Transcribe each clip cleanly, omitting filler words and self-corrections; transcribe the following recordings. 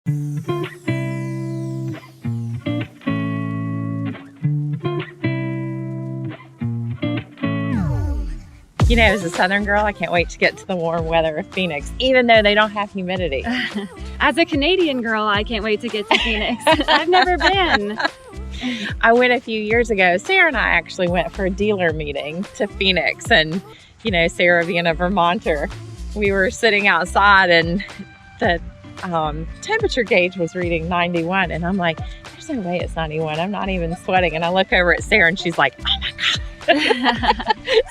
You know, as a Southern girl, I can't wait to get to the warm weather of Phoenix, even though they don't have humidity. As a Canadian girl, I can't wait to get to Phoenix. I've never been. I went a few years ago. Sarah and I actually went for a dealer meeting to Phoenix, and, you know, Sarah being a Vermonter, we were sitting outside and the temperature gauge was reading 91, and I'm like, there's no way it's 91. I'm not even sweating. And I look over at Sarah and she's like, oh my God.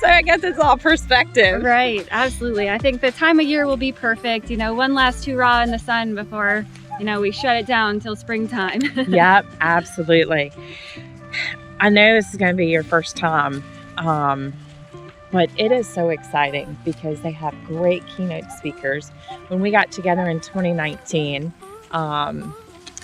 So I guess it's all perspective. Right, absolutely. I think the time of year will be perfect. You know, one last hurrah in the sun before, you know, we shut it down until springtime. Yep, absolutely. I know this is going to be your first time, but it is so exciting because they have great keynote speakers. When we got together in 2019,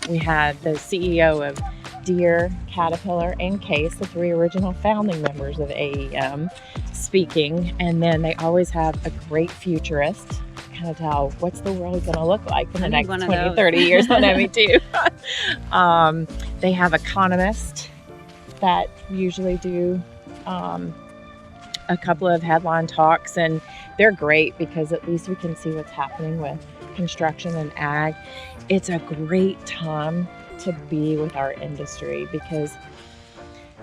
we had the CEO of Deere, Caterpillar, and Case, the three original founding members of AEM, speaking. And then they always have a great futurist, kind of tell what's the world going to look like in the next 20, 30 years. I know, me too. They have economists that usually do a couple of headline talks, and they're great because at least we can see what's happening with construction and ag. It's a great time to be with our industry because,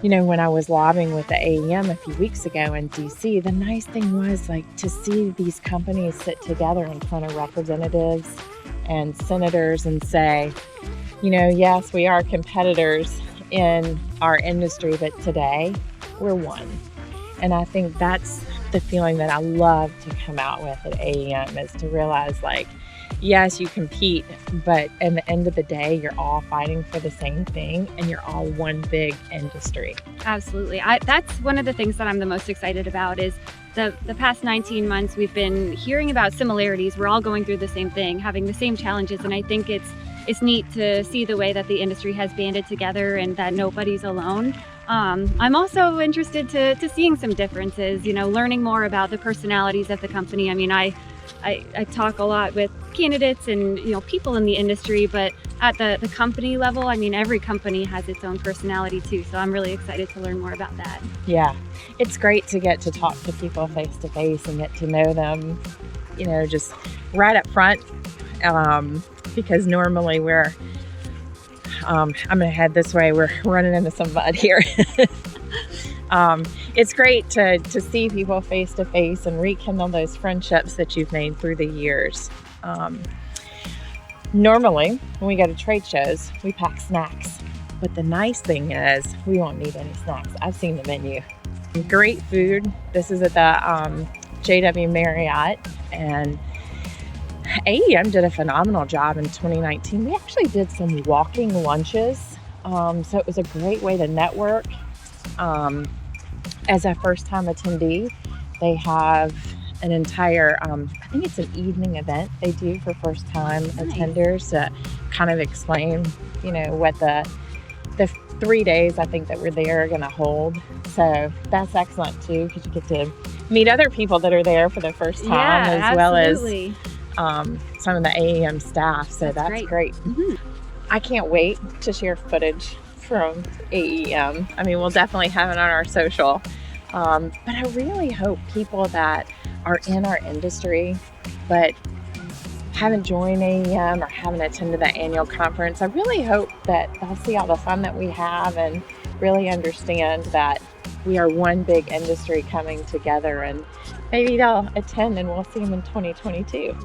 you know, when I was lobbying with the AEM a few weeks ago in DC, the nice thing was like to see these companies sit together in front of representatives and senators and say, you know, yes, we are competitors in our industry, but today we're one. And I think that's the feeling that I love to come out with at AEM, is to realize, like, yes, you compete, but at the end of the day, you're all fighting for the same thing and you're all one big industry. Absolutely. That's one of the things that I'm the most excited about is the past 19 months we've been hearing about similarities. We're all going through the same thing, having the same challenges, and I think it's neat to see the way that the industry has banded together and that nobody's alone. I'm also interested to seeing some differences, you know, learning more about the personalities of the company. I mean, I talk a lot with candidates and, you know, people in the industry, but at the company level, I mean, every company has its own personality too. So I'm really excited to learn more about that. Yeah, it's great to get to talk to people face to face and get to know them, you know, just right up front. Because normally I'm gonna head this way. We're running into some mud here. It's great to see people face to face and rekindle those friendships that you've made through the years. Normally, when we go to trade shows, we pack snacks. But the nice thing is we won't need any snacks. I've seen the menu. Great food. This is at the JW Marriott, and AEM did a phenomenal job in 2019. We actually did some walking lunches. So it was a great way to network. As a first-time attendee, they have an entire, I think it's an evening event they do for first-time attenders to kind of explain, you know, what the 3 days I think that we're there are going to hold. So that's excellent too, because you get to meet other people that are there for the first time, as absolutely. well as some of the AEM staff. So that's great. Mm-hmm. I can't wait to share footage from AEM. I mean, we'll definitely have it on our social. But I really hope people that are in our industry but haven't joined AEM or haven't attended the annual conference, I really hope that they'll see all the fun that we have and really understand that we are one big industry coming together, and maybe they'll attend and we'll see them in 2022.